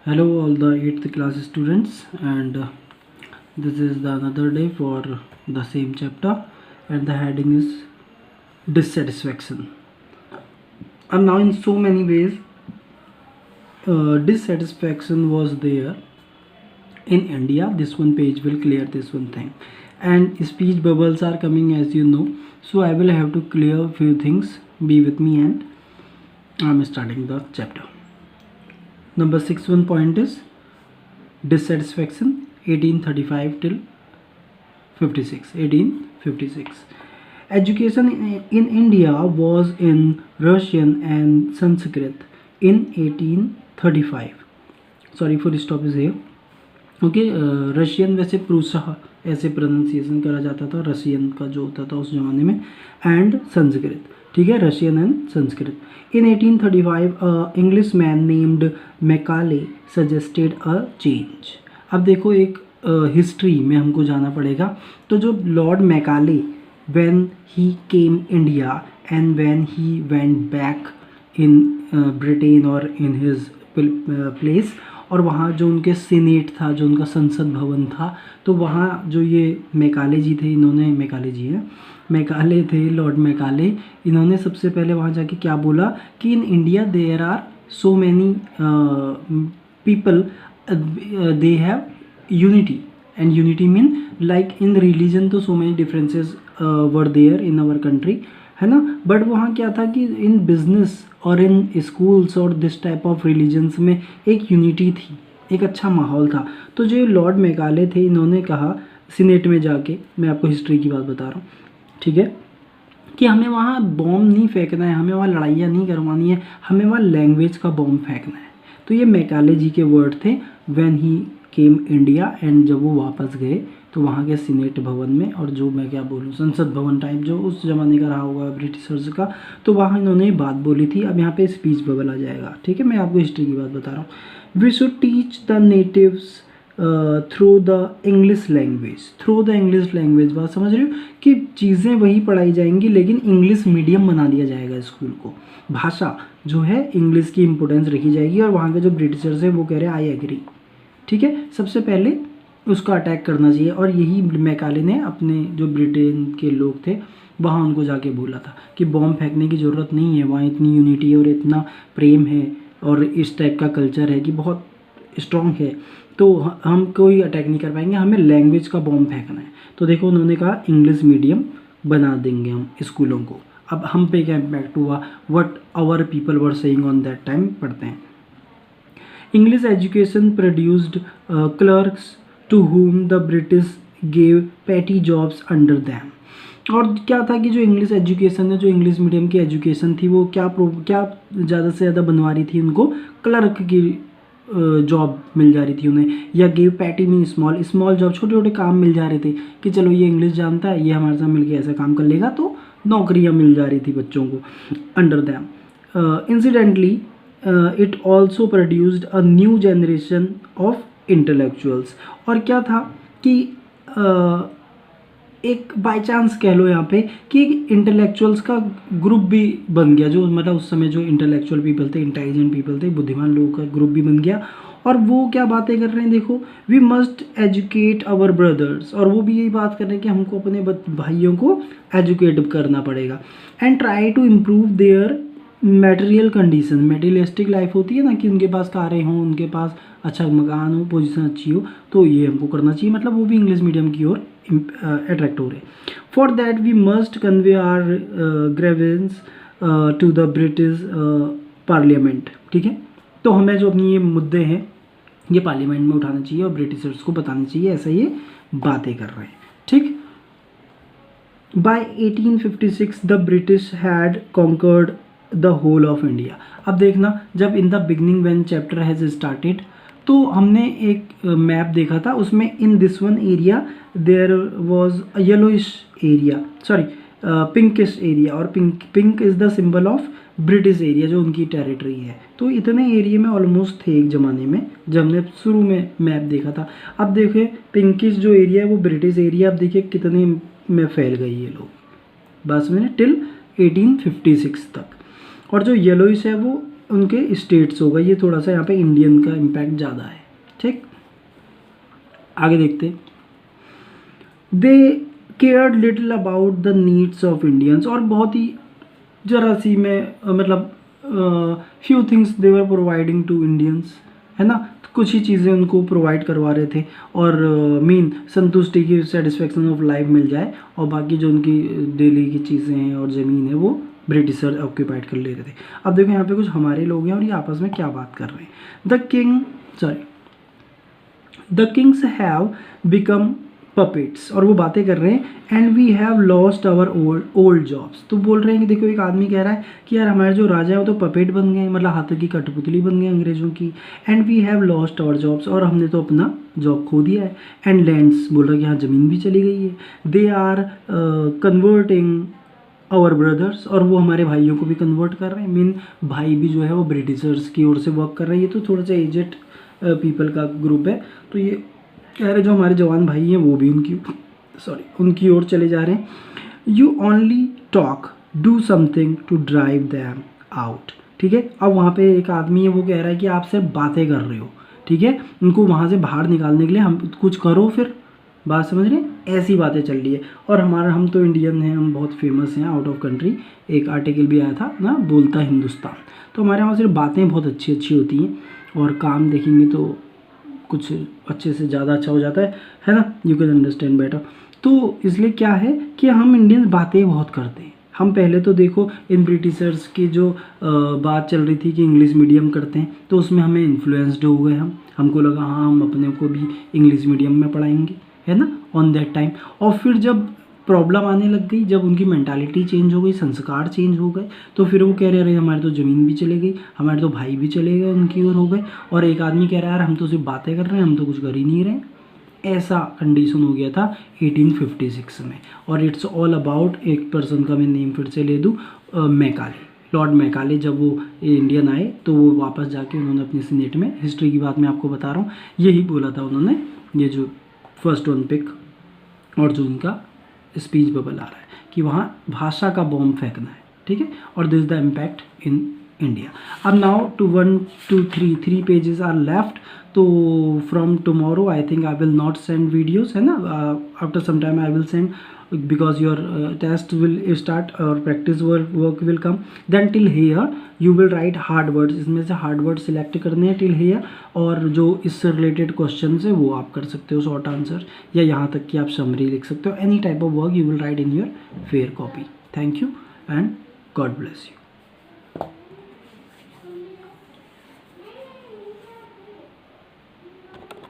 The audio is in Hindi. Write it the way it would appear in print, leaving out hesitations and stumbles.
Hello all the 8th class students, and this is the another day for the same chapter, and the heading is dissatisfaction. And now in so many ways dissatisfaction was there in India. This one page will clear this one thing, and speech bubbles are coming, as you know, so I will have to clear a few things. Be with me, and I'm starting the chapter. Number 61 point is dissatisfaction 1835 till 1856. Education in India was in Russian and Sanskrit in 1835. Sorry, full stop is here. Okay, Russian वैसे प्रूसा ऐसे प्रोनाउंसिएशन करा जाता था, रशियन का जो होता था उस ज़माने में, एंड संस्कृत, ठीक है, Russian and Sanskrit. In 1835 English man named Macaulay suggested a change. अब देखो, एक हिस्ट्री में हमको जाना पड़ेगा. तो जो Lord Macaulay, when he came India and when he went back in Britain और इन हिज प्लेस, और वहाँ जो उनके सीनेट था, जो उनका संसद भवन था, तो वहाँ जो ये मैकाले जी थे, इन्होंने, मैकाले जी हैं, मैकाले थे, लॉर्ड मैकाले, इन्होंने सबसे पहले वहाँ जाके क्या बोला कि in India there are so many people, they have unity, and unity mean like in religion तो so many differences were there in our country, है ना. बट वहाँ क्या था कि इन बिजनेस और इन स्कूल्स और दिस टाइप ऑफ रिलीजन्स में एक यूनिटी थी, एक अच्छा माहौल था. तो जो लॉर्ड मैकाले थे, इन्होंने कहा सीनेट में जाके, मैं आपको हिस्ट्री की बात बता रहा हूँ, ठीक है, कि हमें वहाँ बॉम्ब नहीं फेंकना है, हमें वहाँ लड़ाइयाँ नहीं करवानी है, हमें वहाँ लैंग्वेज का बॉम्ब फेंकना है. तो ये मैकाले जी के वर्ड थे when he came India. And जब वो वापस गए तो वहाँ के सीनेट भवन में, और जो मैं क्या बोलूँ, संसद भवन टाइप जो उस ज़माने का रहा होगा ब्रिटिशर्स का, तो वहाँ इन्होंने बात बोली थी. अब यहाँ पे स्पीच बबल आ जाएगा, ठीक है, मैं आपको हिस्ट्री की बात बता रहा हूँ. We should teach the natives through the English language. Through the English language, बात समझ रहे हो कि चीज़ें वही पढ़ाई जाएंगी, लेकिन इंग्लिश मीडियम बना दिया जाएगा स्कूल को. भाषा जो है, इंग्लिश की इंपॉर्टेंस रखी जाएगी. और वहाँ के जो ब्रिटिशर्स हैं वो कह रहे हैं आई एग्री, ठीक है, सबसे पहले उसका अटैक करना चाहिए. और यही मैकाले ने अपने जो ब्रिटेन के लोग थे वहाँ उनको जाके बोला था कि बॉम्ब फेंकने की ज़रूरत नहीं है, वहाँ इतनी यूनिटी और इतना प्रेम है और इस टाइप का कल्चर है कि बहुत स्ट्रॉन्ग है, तो हम कोई अटैक नहीं कर पाएंगे, हमें लैंग्वेज का बॉम्ब फेंकना है. तो देखो, उन्होंने कहा इंग्लिश मीडियम बना देंगे हम स्कूलों को. अब हम पे क्या इम्पैक्ट हुआ, what our people were saying on that time, पढ़ते हैं. English education produced clerks to whom the British gave petty jobs under them. और क्या था कि जो इंग्लिश एजुकेशन है, जो इंग्लिश मीडियम की एजुकेशन थी, वो क्या ज़्यादा से ज़्यादा बनवा रही थी उनको, क्लर्क की जॉब मिल जा रही थी उन्हें, या gave petty mean small job, छोटे छोटे काम मिल जा रहे थे कि चलो ये इंग्लिश जानता है, ये हमारे साथ मिलकर ऐसा काम कर लेगा, तो नौकरियाँ मिल जा रही थी बच्चों को under them. Incidentally it also produced a new generation of intellectuals. और क्या था कि एक बाय चांस कह लो यहाँ पे कि इंटेलेक्चुअल्स का ग्रुप भी बन गया, जो मतलब उस समय जो इंटेलेक्चुअल पीपल थे, इंटेलिजेंट पीपल थे, बुद्धिमान लोगों का ग्रुप भी बन गया. और वो क्या बातें कर रहे हैं, देखो, we must educate our brothers. और वो भी यही बात कर रहे हैं कि हमको अपने भाइयों को एजुकेट करना पड़ेगा. And try to improve their material condition. Materialistic life होती है ना, कि उनके पास कारें हों, उनके पास अच्छा मकान हो, पोजीशन अच्छी हो, तो ये हमको करना चाहिए. मतलब वो भी इंग्लिश मीडियम की ओर अट्रैक्ट हो रहे. For that we must convey our grievance to the British parliament, ठीक है. तो हमें जो अपनी ये मुद्दे हैं ये पार्लियामेंट में उठाना चाहिए और ब्रिटिशर्स को बताना चाहिए, ऐसा ये बातें कर रहे हैं, ठीक. By 1856 the British had conquered the whole of India. अब देखना, जब in the beginning when chapter has started, तो हमने एक मैप देखा था, उसमें in this one area there was a yellowish area, sorry pinkish area, और pink is the symbol of British area, जो उनकी टेरिटरी है. तो इतने एरिया में ऑलमोस्ट थे एक ज़माने में, जब हमने शुरू में मैप देखा था. अब देखिए, पिंकिश जो एरिया है वो ब्रिटिश एरिया, अब देखिए कितने में फैल गई ये लोग, बस मैंने टिल 1856 तक. और जो येलोइश है वो उनके स्टेट्स हो गए, ये थोड़ा सा यहाँ पे इंडियन का इम्पैक्ट ज़्यादा है। ठीक, आगे देखते। They cared little about the needs of Indians, और बहुत ही जरा सी में मतलब few things they were providing to Indians, है ना, कुछ ही चीज़ें उनको प्रोवाइड करवा रहे थे, और मेन संतुष्टि की, सेटिस्फेक्शन ऑफ लाइफ मिल जाए, और बाकी जो उनकी डेली की चीज़ें हैं और ज़मीन है वो ब्रिटिशर ऑक्यूपाइड कर ले रहे थे। अब देखो यहाँ पे कुछ हमारे लोग हैं और ये आपस में क्या बात कर रहे हैं। The kings have become puppets, और वो बातें कर रहे हैं, and we have lost our old jobs. तो बोल रहे हैं कि देखो, एक आदमी कह रहा है कि यार हमारे जो राजा है वो तो पपेट बन गए, मतलब हाथों की कठपुतली बन गए अंग्रेज़ों की, and we have lost our jobs, और हमने तो अपना जॉब खो दिया है, एंड लैंड्स, बोल रहा है कि यहाँ ज़मीन भी चली गई है, they are converting our brothers, और वो हमारे भाइयों को भी कन्वर्ट कर रहे हैं, मीन भाई भी जो है वो ब्रिटिशर्स की ओर से वर्क कर रहे हैं। ये तो थोड़ा सा एजेड पीपल का ग्रुप है, तो ये कह रहे जो हमारे जवान भाई हैं वो भी उनकी ओर चले जा रहे हैं। You only talk, do something to drive them out. ठीक है, अब वहाँ पे एक आदमी है, वो कह रहा है कि आप सिर्फ बातें कर रहे हो, ठीक है, उनको वहाँ से बाहर निकालने के लिए हम कुछ करो, फिर बात समझ रहे हैं, ऐसी बातें चल रही है। और हम तो इंडियन हैं, हम बहुत फेमस हैं आउट ऑफ कंट्री, एक आर्टिकल भी आया था ना, बोलता हिंदुस्तान। तो हमारे यहाँ सिर्फ बातें बहुत अच्छी अच्छी होती हैं, और काम देखेंगे तो कुछ अच्छे से ज़्यादा अच्छा हो जाता है ना, यू कैन अंडरस्टैंड बेटर। तो इसलिए क्या है कि हम इंडियंस बातें बहुत करते हैं। हम पहले तो देखो इन ब्रिटिशर्स की जो बात चल रही थी कि इंग्लिश मीडियम करते हैं, तो उसमें हमें इन्फ्लुएंस्ड हो गए, हमको लगा हाँ हम अपने को भी इंग्लिश मीडियम में पढ़ाएंगे, है ना, ऑन दैट टाइम। और फिर जब प्रॉब्लम आने लग गई, जब उनकी मेंटालिटी चेंज हो गई, संस्कार चेंज हो गए, तो फिर वो कह रहे अरे हमारे तो ज़मीन भी चली गई, हमारे तो भाई भी चले गए, उनकी ओर हो गए, और एक आदमी कह रहा है यार हम तो सिर्फ बातें कर रहे हैं, हम तो कुछ कर ही नहीं रहे। ऐसा कंडीशन हो गया था 1856 में। और इट्स ऑल अबाउट, एक पर्सन का मैं नेम फिर से ले दूँ, मैकाले, लॉर्ड मैकाले। जब वो इंडियन आए तो वो वापस जाके उन्होंने अपने सीनेट में, हिस्ट्री की बात मैं आपको बता रहा हूँ, यही बोला था उन्होंने, ये जो फर्स्ट वन पिक और जो उनका स्पीच बबल आ रहा है कि वहाँ भाषा का बॉम्ब फेंकना है, ठीक है, और this the impact in India. अब now to 1 2 3 pages are left. तो from tomorrow I think I will not send videos, है ना, after some time I will send, because your test will start or practice work will come. Then till here you will write hard words, इसमें से hard words select करने हैं till here, और जो इससे related questions है वो आप कर सकते हो short answer, या यहाँ तक कि आप summary लिख सकते हो, any type of work you will write in your fair copy. Thank you and God bless you.